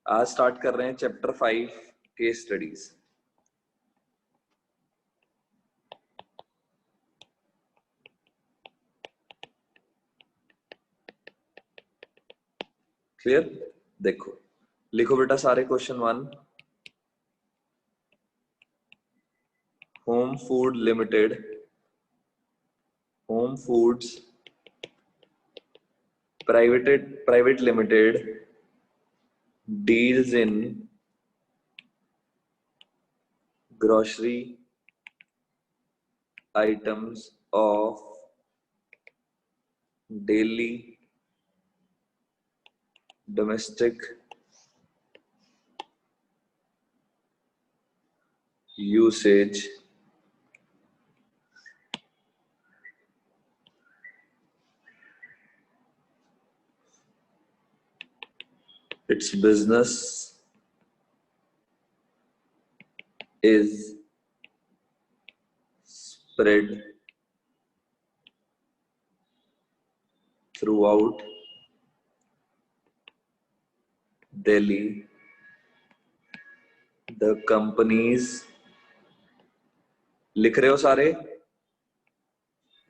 आज स्टार्ट कर रहे हैं चैप्टर 5 केस स्टडीज। क्लियर? देखो, लिखो बेटा सारे question 1। Home food limited, home foods private limited deals in grocery items of daily domestic usage its business is spread throughout Delhi. The companies, लिख रहे हो सारे?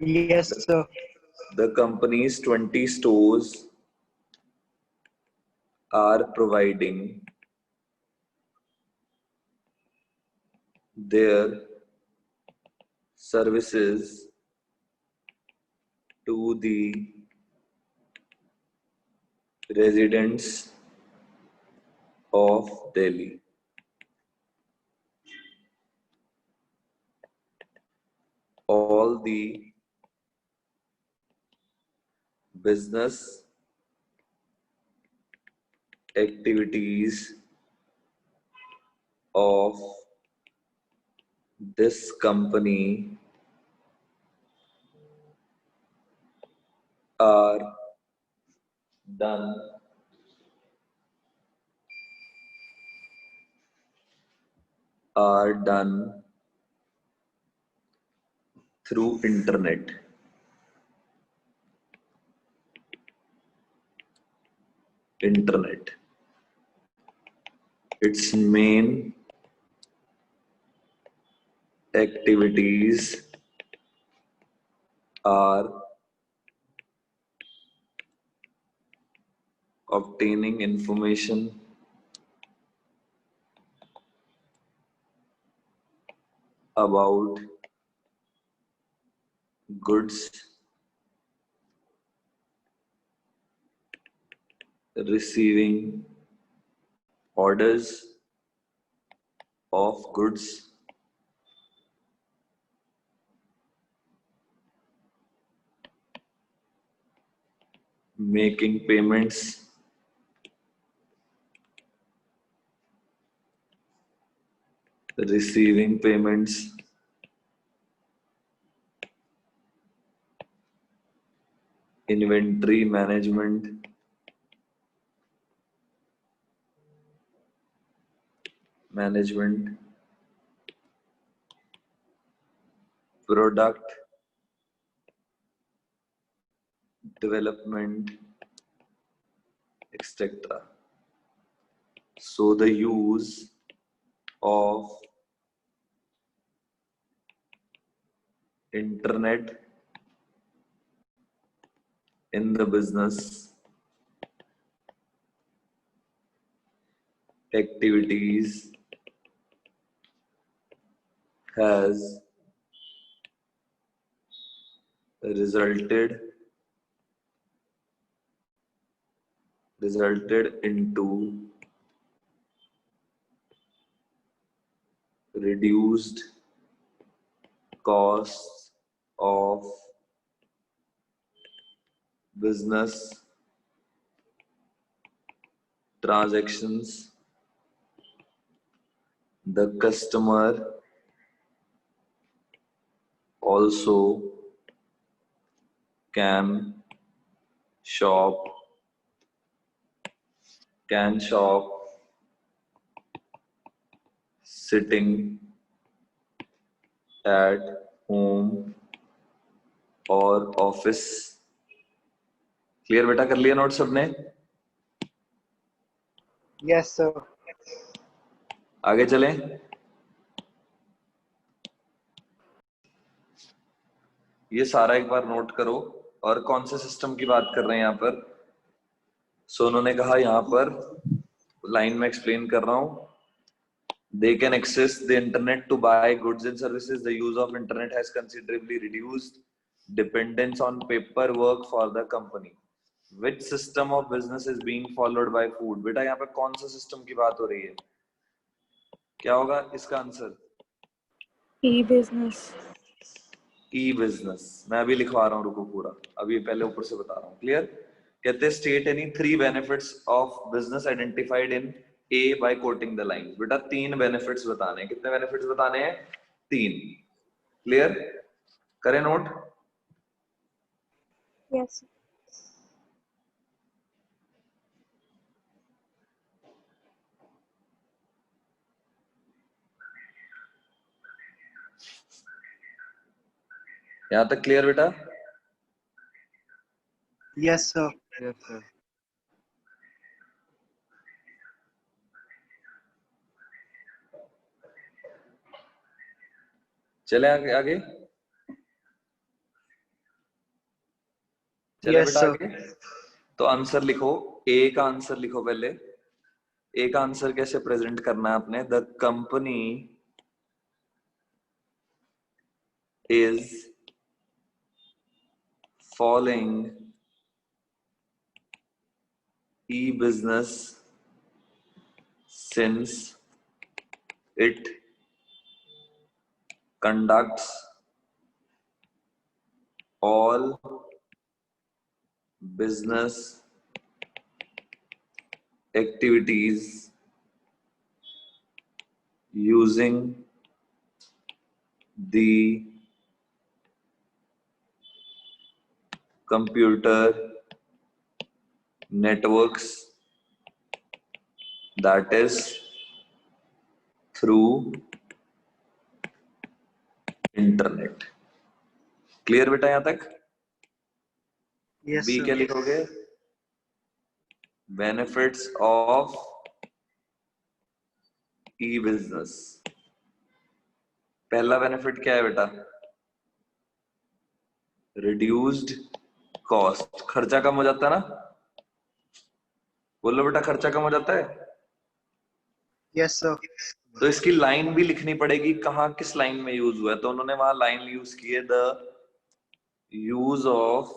Yes, sir. The company's 20 stores are providing their services to the residents of Delhi. All the business activities of this company are done through internet. Its main activities are obtaining information about goods, receiving orders of goods, making payments, receiving payments, inventory management, product development, etc. So the use of internet in the business activities has resulted into reduced costs of business transactions. The customer also can shop sitting at home or office. Clear बेटा? कर लिया note सबने? Yes, sir. आगे चलें। ये सारा एक बार note करो। और कौन से सिस्टम की बात कर रहे हैं यहाँ पर? सो उन्होंने कहा यहाँ पर लाइन में एक्सप्लेन कर रहा हूं, they can access the internet to buy goods and services. The use of internet has considerably reduced dependence on paperwork for the company. Which system of business is being followed by food? बेटा यहाँ पे कौन सा system की बात हो रही है? क्या होगा इसका आंसर? ई-बिजनेस। ई-बिजनेस। मैं अभी लिखवा रहा हूँ, रुको पूरा, अभी पहले ऊपर से बता रहा हूँ। क्लियर? कहते state any 3 benefits of business identified in a by quoting the line. बेटा 3 बेनिफिट्स बताने हैं। कितने बेनिफिट्स बताने हैं? 3। क्लियर? करें नोट? यस। यहां तक क्लियर बेटा? Yes, sir. Yes, sir. चले आगे आगे चले Yes, बेटा sir. आगे। तो आंसर लिखो, ए का आंसर लिखो पहले। ए का आंसर कैसे प्रेजेंट करना है आपने? The company is following e-business since it conducts all business activities using the computer networks, that is through internet. Clear बेटा यहां तक? Yes, बी sir. क्या लिखोगे? Benefits of e business. पहला बेनिफिट क्या है बेटा? Reduced cost. खर्चा कम हो जाता है ना? बोलो बेटा, खर्चा कम हो जाता है। Yes, sir. तो इसकी लाइन भी लिखनी पड़ेगी, कहाँ किस लाइन में यूज हुआ है। तो उन्होंने वहां लाइन यूज की है, the use of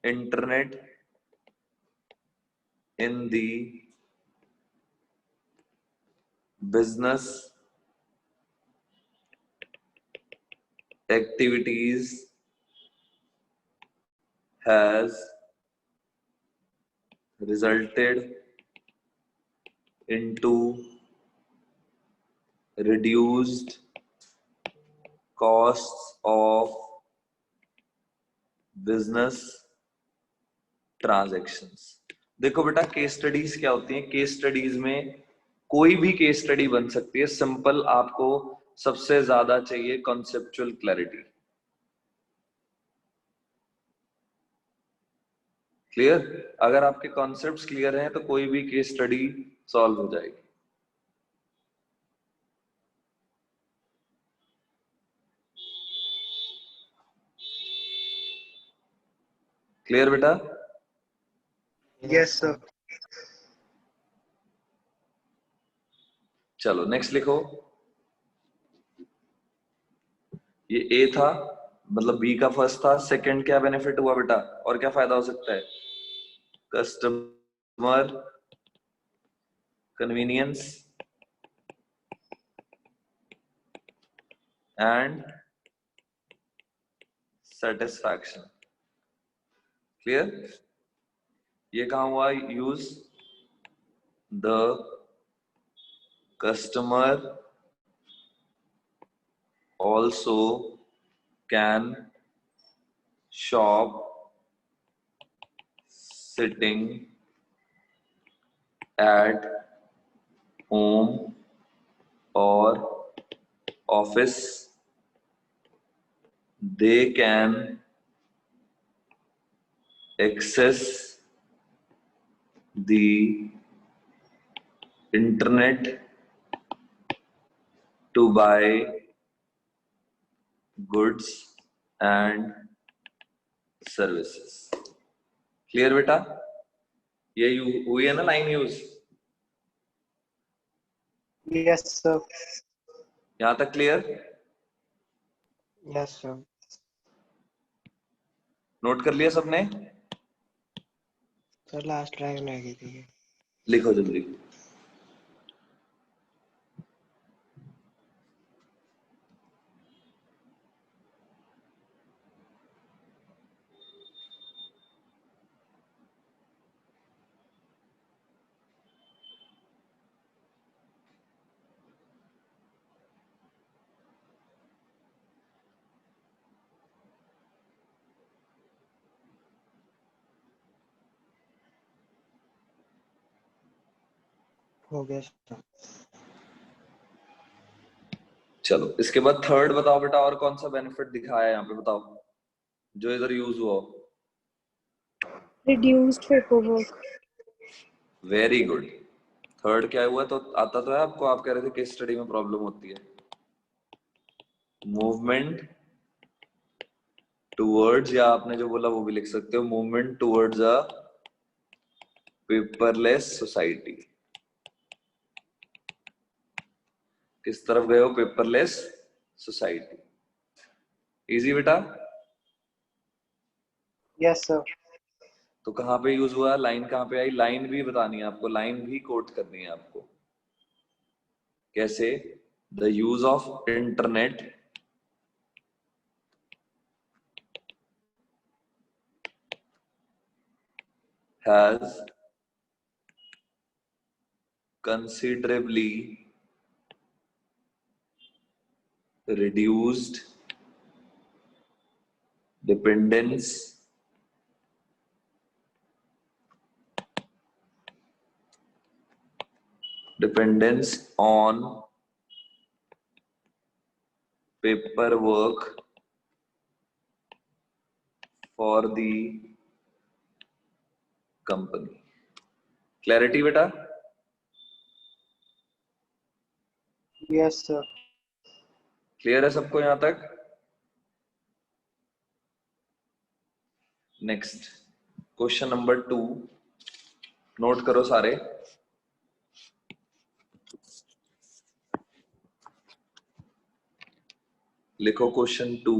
internet in the business activities has resulted into reduced costs of business transactions। देखो बेटा, केस स्टडीज क्या होती हैं? केस स्टडीज में कोई भी केस स्टडी बन सकती है। सिंपल, आपको सबसे ज्यादा चाहिए कॉन्सेप्चुअल क्लैरिटी। क्लियर? अगर आपके कॉन्सेप्ट्स क्लियर हैं तो कोई भी केस स्टडी सॉल्व हो जाएगी। क्लियर बेटा? Yes, sir. चलो नेक्स्ट लिखो। ये ए था, मतलब बी का फर्स्ट था। सेकंड क्या बेनिफिट हुआ बेटा? और क्या फायदा हो सकता है? Customer convenience and satisfaction. Clear? ये कहां हुआ use? The customer also can shop sitting at home or office. They can access the internet to buy goods and services. Clear बेटा? ये हुई है ना लाइन यूज? Yes, sir. यहां तक क्लियर? Yes, sir. नोट कर लिया सबने? सर लास्ट लाइन रह गई थी। लिखो जल्दी। हो गया सर। चलो इसके बाद थर्ड बताओ बेटा, और कौन सा बेनिफिट दिखाया है यहाँ पे, बताओ जो इधर यूज हुआ हो। reduced paperwork, very good. Third क्या हुआ? तो आता तो है आपको, आप कह रहे थे केस स्टडी में प्रॉब्लम होती है। मूवमेंट टूवर्ड्स, या आपने जो बोला वो भी लिख सकते हो, movement towards a paperless society. किस तरफ गए हो? Paperless society. इजी बेटा? Yes sir. तो कहाँ पे यूज हुआ? लाइन कहाँ पे आई? लाइन भी बतानी है आपको, लाइन भी कोट करनी है आपको। कैसे? The use of internet has considerably reduced dependence on paperwork for the company. Clarity बेटा? Yes sir. क्लियर है सबको यहां तक? नेक्स्ट क्वेश्चन नंबर 2, नोट करो सारे। लिखो क्वेश्चन 2।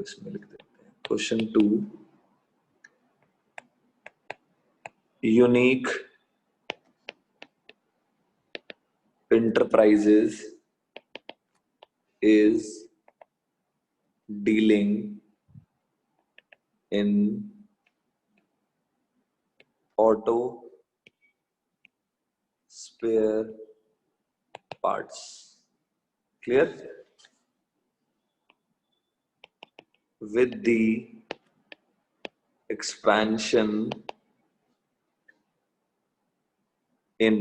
इसमें लिख देते हैं question 2। Unique enterprises is dealing in auto spare parts. Clear? With the expansion in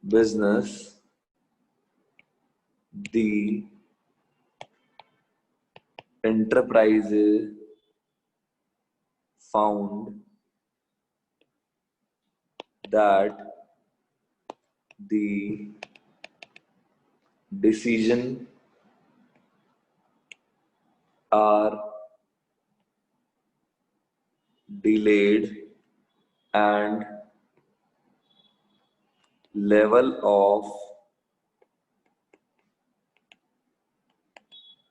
business, the enterprises found that the decision are delayed and level of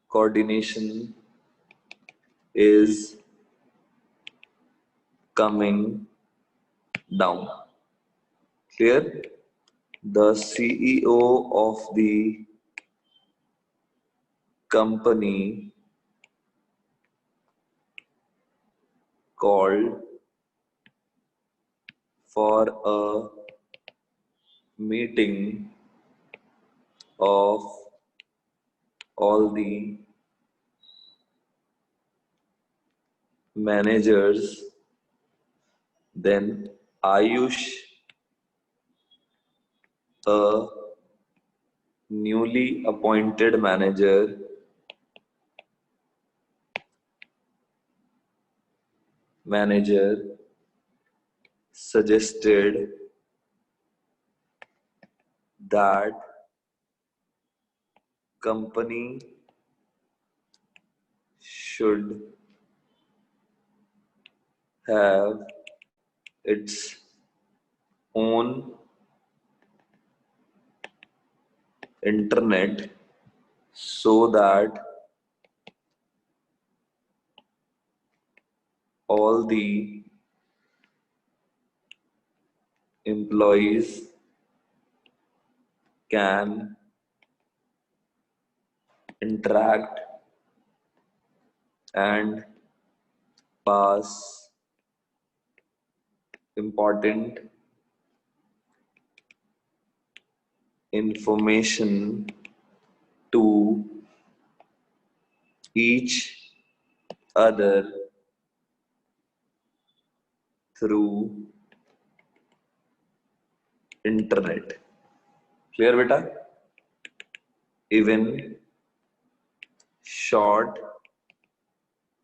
coordination is coming down. Clear? The CEO of the company called for a meeting of all the managers. Then Ayush, a newly appointed manager, manager suggested that company should have its own internet so that all the employees can interact and pass important information to each other through internet. Clear, beta? Even short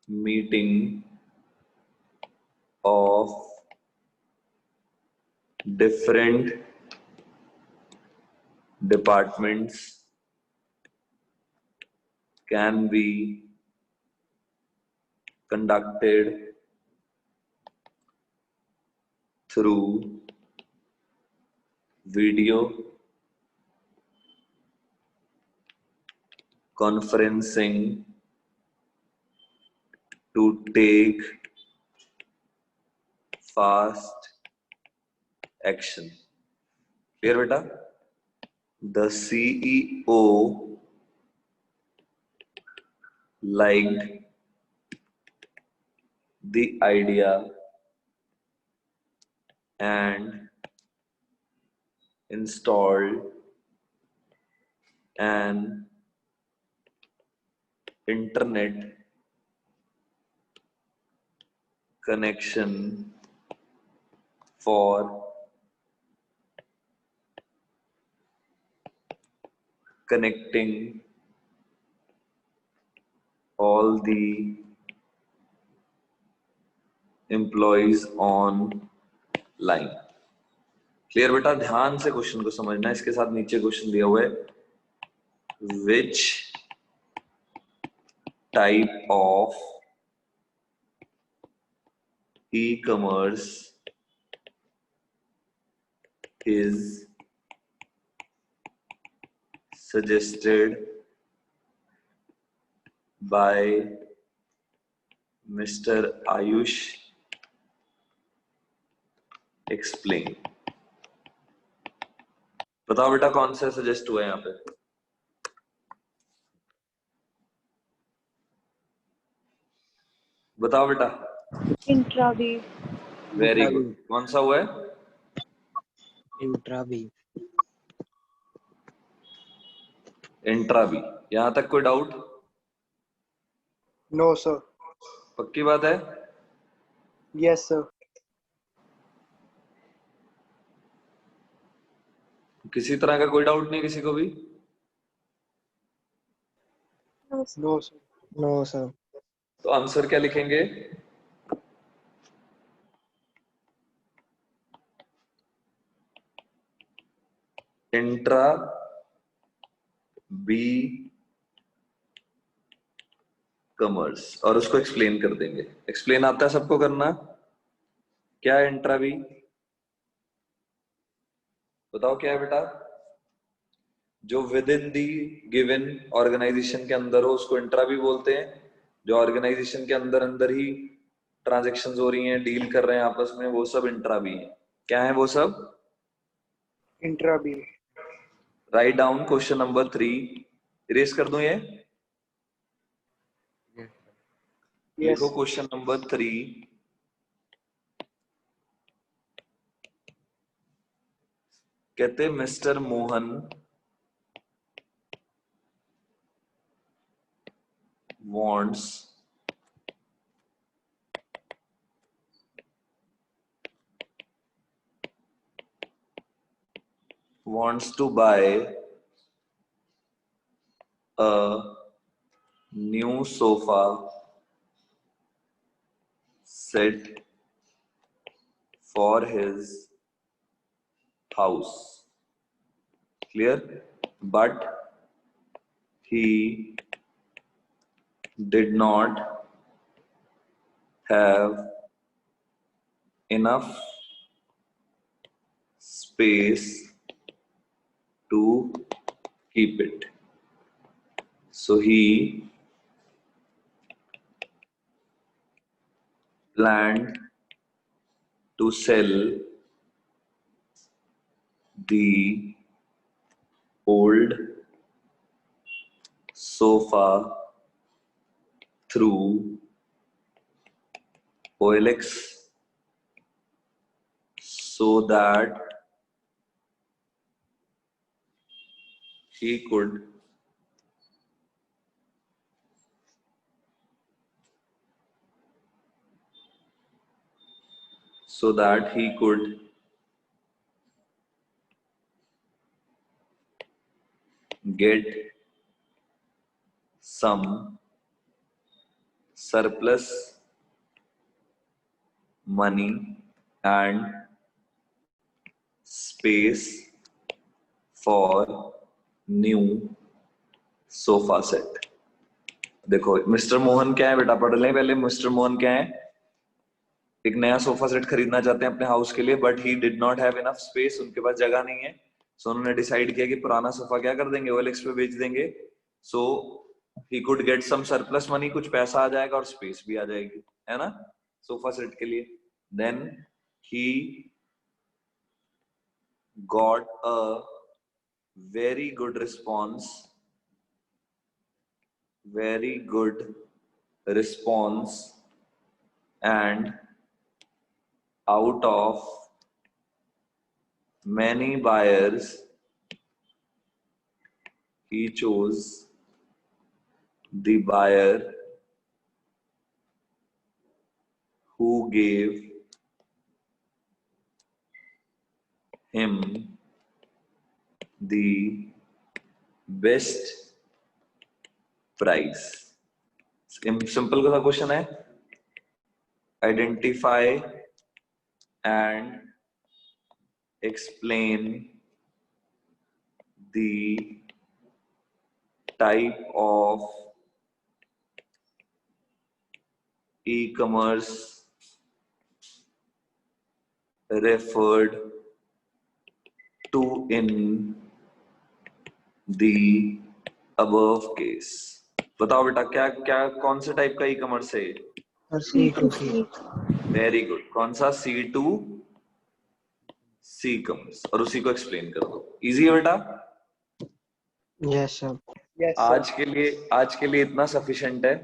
meeting of different departments can be conducted through video conferencing to take fast action. Clear, beta? The CEO liked the idea and installed an internet connection for connecting all the employees online. Clear बेटा? ध्यान से question को समझना. इसके साथ नीचे question दिया हुआ है, which type of e-commerce is suggested by Mr. Ayush? Explain. बताओ बेटा कौन सा सजेस्ट हुआ है यहाँ पे? बताओ बेटा. इंट्रावी. Very good. कौन सा हुआ है? इंट्रावी. इंट्रावी. यहाँ तक कोई डाउट? No sir. पक्की बात है? Yes sir. किसी तरह का कोई डाउट नहीं किसी को भी? No sir. No sir. तो आंसर क्या लिखेंगे? इंट्रा बी कॉमर्स, और उसको एक्सप्लेन कर देंगे. एक्सप्लेन आता है सबको करना? क्या है इंट्रा बी? बताओ क्या है बेटा? जो within the given organisation के अंदर हो उसको इंट्रा बी बोलते हैं. जो ऑर्गेनाइजेशन के अंदर अंदर ही ट्रांजैक्शंस हो रही हैं, डील कर रहे हैं आपस में, वो सब इंट्रा बी है. क्या है वो सब? इंट्रावी. Write down question number 3. Erase कर दूं ये? लिखो क्वेश्चन नंबर 3. कहते mister Mohan wants to buy a new sofa set for his house. Clear? But he did not have enough space to keep it. So he planned to sell the old sofa through OLX so that he could get some surplus money and space for new sofa set. देखो mister Mohan क्या है बेटा, पढ़ लें पहले। Mister Mohan क्या है? एक नया सोफा सेट खरीदना चाहते हैं अपने हाउस के लिए, but he did not have enough space, उनके पास जगह नहीं है। सो उन्होंने डिसाइड किया कि पुराना सोफा क्या कर देंगे, ओएलएक्स पे बेच देंगे। So he could get some surplus money, कुछ पैसा आ जाएगा और स्पेस भी आ जाएगी, है ना, सोफा सेट के लिए। Then he got a very good response and out of many buyers he chose the buyer who gave him the best price. Simple सा क्वेश्चन है, identify and explain the type of e-commerce referred to in the above case. बताओ बेटा, क्या क्या कौन से type का e commerce है? C2C. Very good. कौन सा? C2C commerce. और उसी को एक्सप्लेन कर दो। इजी है बेटा? Yes sir. आज के लिए इतना सफिशिएंट है।